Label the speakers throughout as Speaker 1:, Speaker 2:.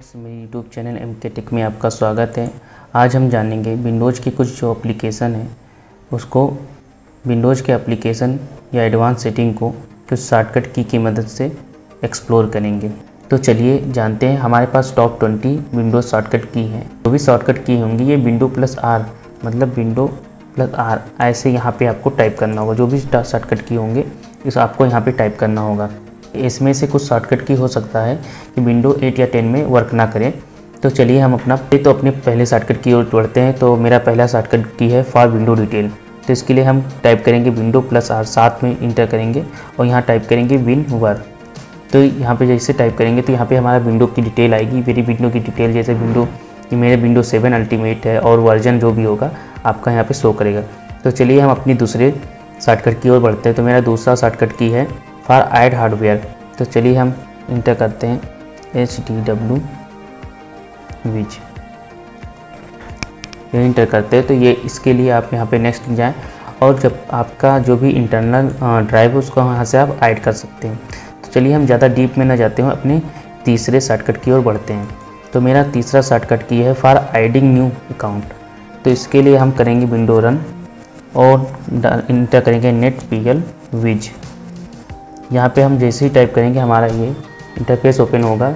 Speaker 1: Friends, मेरे YouTube channel MK take में आपका स्वागत है। आज हम जानेंगे विंडोज़ की कुछ जो एप्लीकेशन है उसको विंडोज़ के एप्लीकेशन या एडवांस सेटिंग को कुछ शॉर्टकट की मदद से एक्सप्लोर करेंगे। तो चलिए जानते हैं। हमारे पास टॉप 20 विंडोज़ शॉर्टकट की है। जो भी शॉर्टकट की होंगी ये विंडो प्लस आर मतलब विंडो प्लस आर ऐसे यहाँ पे आपको टाइप करना होगा। जो भी शॉर्टकट की होंगे इस आपको यहाँ पे टाइप करना होगा। इसमें से कुछ शॉर्टकट की हो सकता है कि विंडो 8 या 10 में वर्क ना करें। तो चलिए हम अपने पहले शॉर्टकट की ओर बढ़ते हैं। तो मेरा पहला शॉर्टकट की है फॉर विंडो डिटेल। तो इसके लिए हम टाइप करेंगे विंडो प्लस आर, साथ में इंटर करेंगे और यहाँ टाइप करेंगे WinVer। तो यहाँ पे जैसे टाइप करेंगे तो यहाँ पे हमारा विंडो की डिटेल आएगी। मेरी विंडो की डिटेल जैसे मेरे विंडो 7 अल्टीमेट है और वर्जन जो भी होगा आपका यहाँ पे शो करेगा। तो चलिए हम अपनी दूसरे शॉर्टकट की ओर बढ़ते हैं। तो मेरा दूसरा शॉर्टकट की है फॉर ऐड हार्डवेयर। तो चलिए हम इंटर करते हैं HDW विज। ये इंटर करते हैं तो ये इसके लिए आप यहाँ पे नेक्स्ट जाएं और जब आपका जो भी इंटरनल ड्राइव है उसको यहाँ से आप ऐड कर सकते हैं। तो चलिए हम ज़्यादा डीप में ना जाते हुए अपने तीसरे शॉर्टकट की ओर बढ़ते हैं। तो मेरा तीसरा शॉर्टकट की है फॉर एडिंग न्यू अकाउंट। तो इसके लिए हम करेंगे विंडो रन और इंटर करेंगे netpl विज। यहाँ पे हम जैसे ही टाइप करेंगे हमारा ये इंटरफेस ओपन होगा।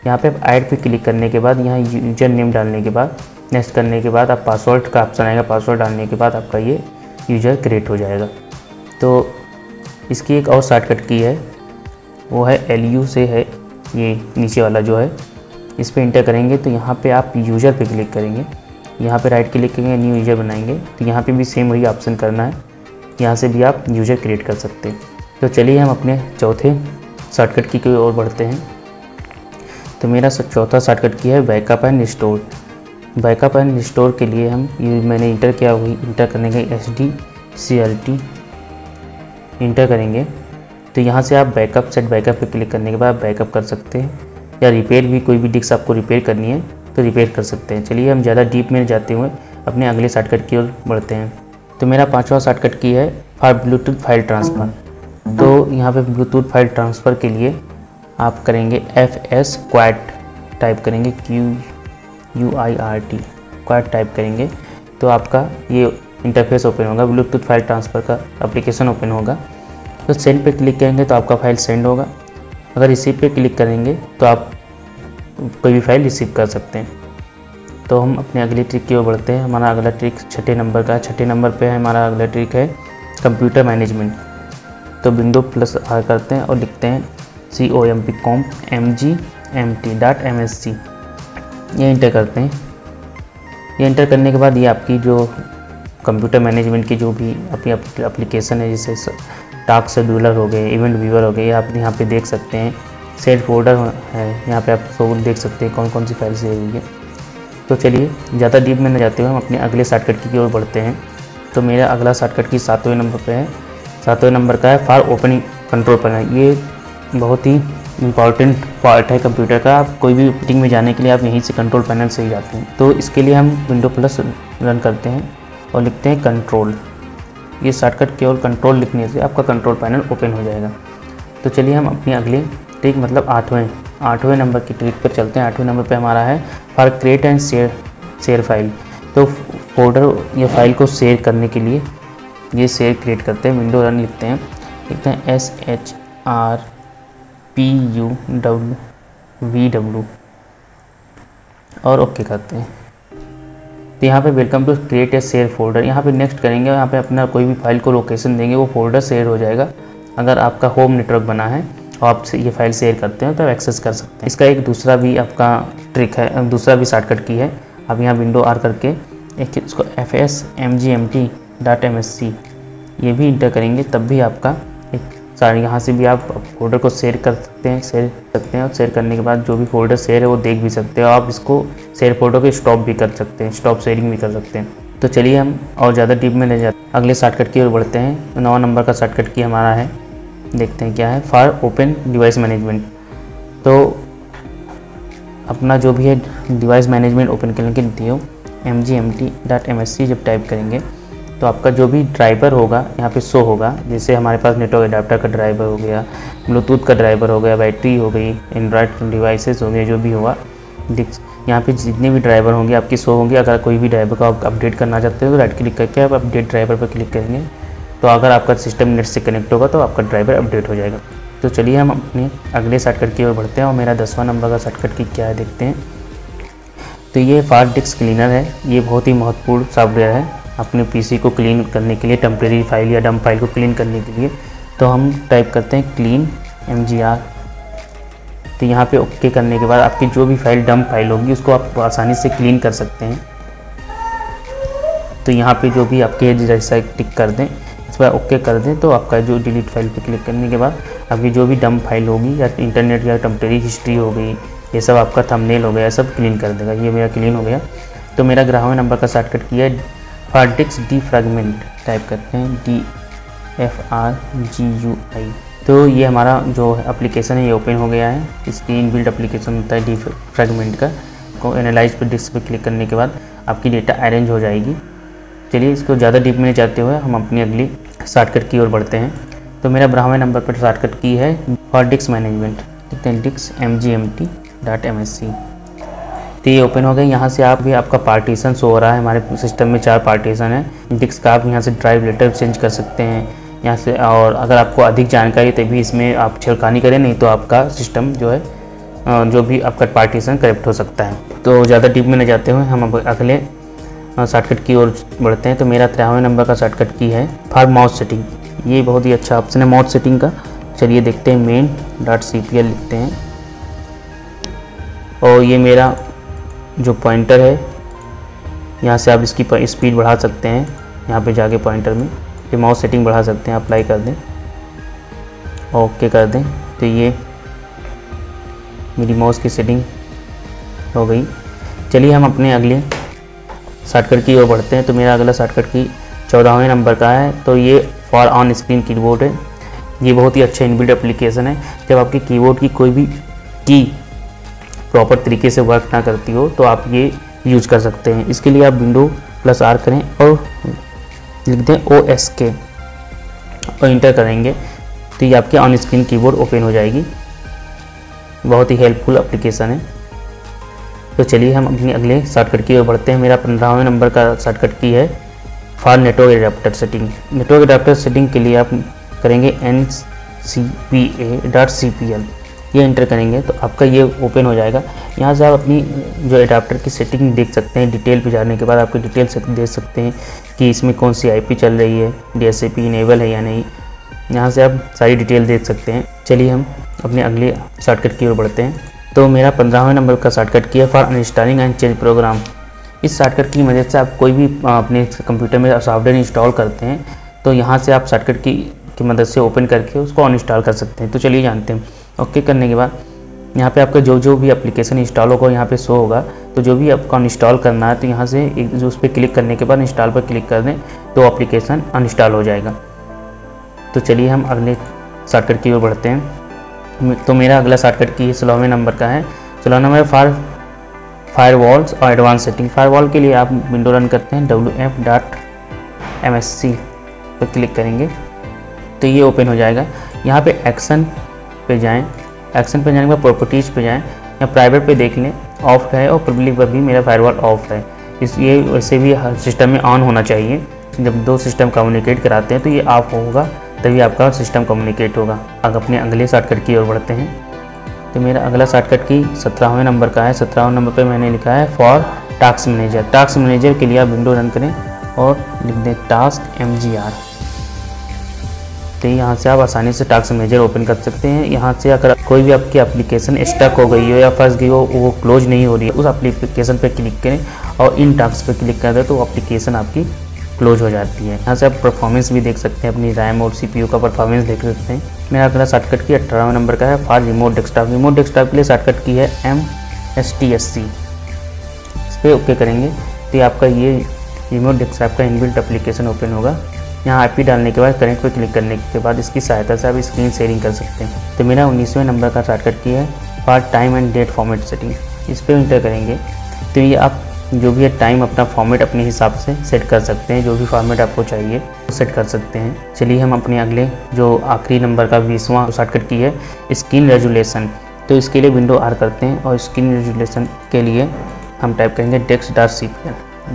Speaker 1: यहाँ पे आप ऐड पे क्लिक करने के बाद यहाँ यूजर नेम डालने के बाद नेक्स्ट करने के बाद आप पासवर्ड का ऑप्शन आएगा। पासवर्ड डालने के बाद आपका ये यूज़र क्रिएट हो जाएगा। तो इसकी एक और शॉर्टकट की है वो है LU से है, ये नीचे वाला जो है इस पर इंटर करेंगे। तो यहाँ पर आप यूज़र पर क्लिक करेंगे, यहाँ पर राइट क्लिक करेंगे, न्यू यूज़र बनाएंगे। तो यहाँ पर भी सेम वही ऑप्शन करना है, यहाँ से भी आप यूज़र क्रिएट कर सकते हैं। तो चलिए हम अपने चौथे शॉर्टकट की ओर बढ़ते हैं। तो मेरा चौथा शॉर्टकट की है backup and restore. Backup and restore के लिए मैंने इंटर किया हुई इंटर करने के SDCLT इंटर करेंगे। तो यहाँ से आप बैकअप सेट बैकअप पे क्लिक करने के बाद बैकअप कर सकते हैं या रिपेयर भी, कोई भी डिस्क आपको रिपेयर करनी है तो रिपेयर कर सकते हैं। चलिए हम ज़्यादा डीप में जाते हुए अपने अगले शॉर्टकट की ओर बढ़ते हैं। तो मेरा पाँचवा शॉर्टकट की है फॉर ब्लूटूथ फाइल ट्रांसफ़र। तो यहाँ पे ब्लूटूथ फाइल ट्रांसफ़र के लिए आप करेंगे FS क्वाट टाइप करेंगे QUIRT क्वाट टाइप करेंगे तो आपका ये इंटरफेस ओपन होगा। ब्लूटूथ फाइल ट्रांसफ़र का एप्लीकेशन ओपन होगा। तो सेंड पे क्लिक करेंगे तो आपका फाइल सेंड होगा। अगर रिसीव पे क्लिक करेंगे तो आप कोई भी फाइल रिसीव कर सकते हैं। तो हम अपने अगली ट्रिक की ओर बढ़ते हैं। हमारा अगला ट्रिक 6 नंबर का है। 6 नंबर पर हमारा अगला ट्रिक है कंप्यूटर मैनेजमेंट। तो विंडो प्लस आर करते हैं और लिखते हैं COMP.MGMT.MSC। ये इंटर करते हैं। ये इंटर करने के बाद ये आपकी जो कंप्यूटर मैनेजमेंट की जो भी अपनी एप्लीकेशन है, जैसे टास्क शेड्यूलर हो गए, इवेंट व्यूअर हो गए, ये आप यहाँ पे देख सकते हैं। सेट फोल्डर है, यहाँ पे आप सब देख सकते हैं कौन कौन सी फाइल सेव हुई है। तो चलिए ज़्यादा डीप में न जाते हुए हम अपने अगले शॉर्टकट की ओर बढ़ते हैं। तो मेरा अगला शॉर्टकट की 7वें नंबर पर है। 7वें नंबर का है फॉर ओपनिंग कंट्रोल पैनल। ये बहुत ही इंपॉर्टेंट पार्ट है कंप्यूटर का। आप कोई भी मीटिंग में जाने के लिए आप यहीं से कंट्रोल पैनल से ही जाते हैं। तो इसके लिए हम विंडो प्लस रन करते हैं और लिखते हैं कंट्रोल। ये शॉर्टकट केवल कंट्रोल लिखने से आपका कंट्रोल पैनल ओपन हो जाएगा। तो चलिए हम अपनी अगली ट्रिक मतलब 8वें नंबर की ट्रिक पर चलते हैं। 8वें नंबर पर हमारा है for create and share file. तो फोल्डर या फाइल को शेयर करने के लिए ये शेयर क्रिएट करते हैं। विंडो रन लिखते हैं SHRPUWVW और ओके करते हैं। तो यहाँ पे welcome to create a share folder, यहाँ पे नेक्स्ट करेंगे। यहाँ पे अपना कोई भी फाइल को लोकेशन देंगे, वो फोल्डर शेयर हो जाएगा। अगर आपका होम नेटवर्क बना है और आप ये फाइल शेयर करते हैं तो आप एक्सेस कर सकते हैं। इसका एक दूसरा भी आपका ट्रिक है, दूसरा भी शॉर्टकट की है। आप यहाँ विंडो आर करके एक इसको FSMGMT.MSC ये भी इंटर करेंगे, तब भी आपका एक सारे यहाँ से भी आप फोल्डर को शेयर कर सकते हैं। और शेयर करने के बाद जो भी फोल्डर शेयर है वो देख भी सकते हैं। आप इसको शेयर फोल्डर को स्टॉप भी कर सकते हैं, स्टॉप शेयरिंग भी कर सकते हैं। तो चलिए हम और ज़्यादा डीप में नहीं जाते, अगले शॉर्टकट की ओर बढ़ते हैं। 9 नंबर का शॉर्टकट की हमारा है, देखते हैं क्या है फॉर ओपन डिवाइस मैनेजमेंट। तो अपना जो भी है डिवाइस मैनेजमेंट ओपन करने के लिए MGMT.MSC जब टाइप करेंगे तो आपका जो भी ड्राइवर होगा यहाँ पे शो होगा। जैसे हमारे पास नेटवर्क अडाप्टर का ड्राइवर हो गया, ब्लूटूथ का ड्राइवर हो गया, बैटरी हो गई, एंड्रॉयड डिवाइसेस हो गए, जो भी होगा डिस्क। यहाँ पे जितने भी ड्राइवर होंगे आपके शो होंगे। अगर कोई भी ड्राइवर को आप अपडेट करना चाहते हो तो राइट क्लिक करके आप अपडेट ड्राइवर पर क्लिक करेंगे, तो अगर आपका सिस्टम नेट से कनेक्ट होगा तो आपका ड्राइवर अपडेट हो जाएगा। तो चलिए हम अपने अगले शॉर्टकट की ओर बढ़ते हैं और मेरा 10वां नंबर का शॉर्टकट की क्या है देखते हैं। तो ये फास्ट डिस्क क्लीनर है। ये बहुत ही महत्वपूर्ण सॉफ्टवेयर है अपने पीसी को क्लीन करने के लिए, टेम्प्रेरी फाइल या डंप फाइल को क्लीन करने के लिए। तो हम टाइप करते हैं क्लीन mgr। तो यहाँ पे ओके करने के बाद आपकी जो भी फाइल डंप फाइल होगी उसको आप आसानी से क्लीन कर सकते हैं। तो यहाँ पे जो भी आपके जैसा टिक कर दें, इस पर ओके कर दें, तो आपका जो डिलीट फाइल पे क्लिक करने के बाद आपकी जो भी डंप फाइल होगी या इंटरनेट या टेम्प्रेरी हिस्ट्री हो गई, ये सब आपका थंबनेल हो गया, सब क्लीन कर देगा। ये मेरा क्लीन हो गया। तो मेरा 11वें नंबर का शॉर्टकट किया है फास्ट डिस्क डीफ्रैगमेंट। टाइप करते हैं DFRGUI। तो ये हमारा जो एप्लीकेशन है ये ओपन हो गया है। इसकी इनबिल्ट एप्लीकेशन होता है डीफ्रैगमेंट का। को एनालाइज पर डिस्क पर क्लिक करने के बाद आपकी डेटा अरेंज हो जाएगी। चलिए इसको ज़्यादा डीप में जाते हुए हम अपनी अगली शॉर्टकट की ओर बढ़ते हैं। तो मेरा 12वें नंबर पर शॉर्टकट की है फॉर डिस्क मैनेजमेंट। देखते हैं डिस्क mgmt.msc। तो ये ओपन हो गया। यहाँ से आप भी आपका पार्टीशन शो हो रहा है। हमारे सिस्टम में 4 पार्टीशन है डिस्क का। आप यहाँ से ड्राइव लेटर चेंज कर सकते हैं यहाँ से। और अगर आपको अधिक जानकारी तभी इसमें आप छेड़खानी करें, नहीं तो आपका सिस्टम जो है जो भी आपका पार्टीशन करेक्ट हो सकता है। तो ज़्यादा डीप में न जाते हुए हम अब अगले शॉर्टकट की ओर बढ़ते हैं। तो मेरा 13वें नंबर का शॉर्टकट की है फॉर माउस सेटिंग। ये बहुत ही अच्छा ऑप्शन है माउस सेटिंग का। चलिए देखते हैं main.cpl लिखते हैं और ये मेरा जो पॉइंटर है, यहाँ से आप इसकी स्पीड बढ़ा सकते हैं। यहाँ पे जाके पॉइंटर में ये माउस सेटिंग बढ़ा सकते हैं। अप्लाई कर दें, ओके कर दें, तो ये मेरी माउस की सेटिंग हो गई। चलिए हम अपने अगले शॉर्टकट की ओर बढ़ते हैं। तो मेरा अगला शॉर्टकट की 14वें नंबर का है। तो ये फॉर ऑन स्क्रीन कीबोर्ड है। ये बहुत ही अच्छा इनबिल्ट एप्लीकेशन है। जब आपके कीबोर्ड की कोई भी की प्रॉपर तरीके से वर्क ना करती हो तो आप ये यूज कर सकते हैं। इसके लिए आप Windows +R करें और लिख दें OSK और इंटर करेंगे तो ये आपके ऑन स्क्रीन कीबोर्ड ओपन हो जाएगी। बहुत ही हेल्पफुल एप्लीकेशन है। तो चलिए हम अपने अगले शॉर्टकट की ओर बढ़ते हैं। मेरा 15वें नंबर का शॉर्टकट की है for network adapter setting. Network adapter setting के लिए आप करेंगे ncpa.cpl। ये इंटर करेंगे तो आपका ये ओपन हो जाएगा। यहाँ से आप अपनी जो एडाप्टर की सेटिंग देख सकते हैं। डिटेल पे जाने के बाद आपकी डिटेल से देख सकते हैं कि इसमें कौन सी IP चल रही है, DSCP इनेबल है या नहीं। यहाँ से आप सारी डिटेल देख सकते हैं। चलिए हम अपने अगले शॉर्टकट की ओर बढ़ते हैं। तो मेरा 15वें नंबर का शॉर्टकट की है फॉर अनइंस्टॉलिंग एंड चेंज प्रोग्राम। इस शॉर्टकट की मदद से आप कोई भी अपने कंप्यूटर में सॉफ्टवेयर इंस्टॉल करते हैं तो यहाँ से आप शॉर्टकट की मदद से ओपन करके उसको अनइंस्टॉल कर सकते हैं। तो चलिए जानते हैं। ओके करने के बाद यहाँ पे आपका जो भी एप्लीकेशन इंस्टॉल होगा यहाँ पे शो होगा। तो जो भी आपको अनइंस्टॉल करना है तो यहाँ से एक जो उस पर क्लिक करने के बाद इंस्टॉल पर क्लिक कर दें तो एप्लीकेशन अनइंस्टॉल हो जाएगा। तो चलिए हम अगले शॉर्टकट की ओर बढ़ते हैं। तो मेरा अगला शॉर्टकट की 16वें नंबर का है। 16 नंबर फॉर फायरवॉल्स और एडवांस सेटिंग। फायरवॉल के लिए आप विंडो रन करते हैं wf.msc पर क्लिक करेंगे तो ये ओपन हो जाएगा। यहाँ पे एक्शन पे जाएं। एक्शन पे जाने के बाद प्रॉपर्टीज़ पे जाएं या प्राइवेट पे देख लें ऑफ है और पब्लिक पर भी मेरा फायरवॉल ऑफ है। ये वैसे भी हर सिस्टम में ऑन होना चाहिए। जब 2 सिस्टम कम्युनिकेट कराते हैं तो ये ऑफ होगा तभी आपका सिस्टम कम्युनिकेट होगा। अब अपने अगले शॉर्टकट की ओर बढ़ते हैं। तो मेरा अगला शॉर्टकट की 17वें नंबर का है। 17वें नंबर पर मैंने लिखा है for task manager. Task manager के लिए आप विंडो रन करें और लिख दें टास्क mgr। तो यहाँ से आप आसानी से टास्क मैनेजर ओपन कर सकते हैं। यहाँ से अगर कोई भी आपकी एप्लीकेशन स्टक हो गई हो या फंस गई हो, वो क्लोज नहीं हो रही है, उस एप्लीकेशन पर क्लिक करें और इन टास्क पर क्लिक कर दें तो एप्लीकेशन आपकी क्लोज हो जाती है। यहाँ से आप परफॉर्मेंस भी देख सकते हैं, अपनी रैम और CPU का परफॉर्मेंस देख सकते हैं। मेरा अगला शॉर्टकट की 18वें नंबर का है for remote desktop. Remote desktop के लिए शॉर्टकट की है MSTSC। इस पर ओके करेंगे तो ये आपका ये रिमोट डेस्कटॉप का इनबिल्ट एप्लीकेशन ओपन होगा। यहाँ IP डालने के बाद कनेक्ट पर क्लिक करने के बाद इसकी सहायता से आप स्क्रीन शेयरिंग कर सकते हैं। तो मेरा 19वें नंबर का शॉर्टकट की है for time and date format setting. इस पर इंटर करेंगे तो ये आप जो भी है टाइम अपना फॉर्मेट अपने हिसाब से सेट कर सकते हैं। जो भी फॉर्मेट आपको चाहिए वो सेट कर सकते हैं। चलिए हम अपने अगले जो आखिरी नंबर का 20वां शॉर्टकट की है स्क्रीन रेजोल्यूशन। तो इसके लिए विंडो आर करते हैं और स्क्रीन रेजोल्यूशन के लिए हम टाइप करेंगे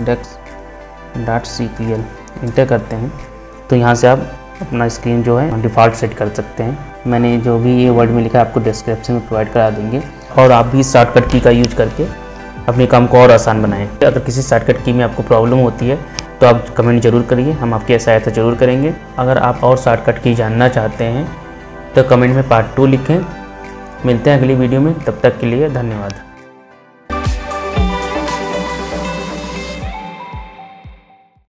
Speaker 1: dex.cpl इंटर करते हैं। तो यहाँ से आप अपना स्क्रीन जो है डिफ़ॉल्ट सेट कर सकते हैं। मैंने जो भी ये वर्ड में लिखा है आपको डिस्क्रिप्शन में प्रोवाइड करा देंगे, और आप भी शॉर्टकट की का यूज करके अपने काम को और आसान बनाएं। अगर किसी शॉर्टकट की में आपको प्रॉब्लम होती है तो आप कमेंट जरूर करिए, हम आपकी सहायता जरूर करेंगे। अगर आप और शॉर्टकट की जानना चाहते हैं तो कमेंट में पार्ट 2 लिखें। मिलते हैं अगली वीडियो में, तब तक के लिए धन्यवाद।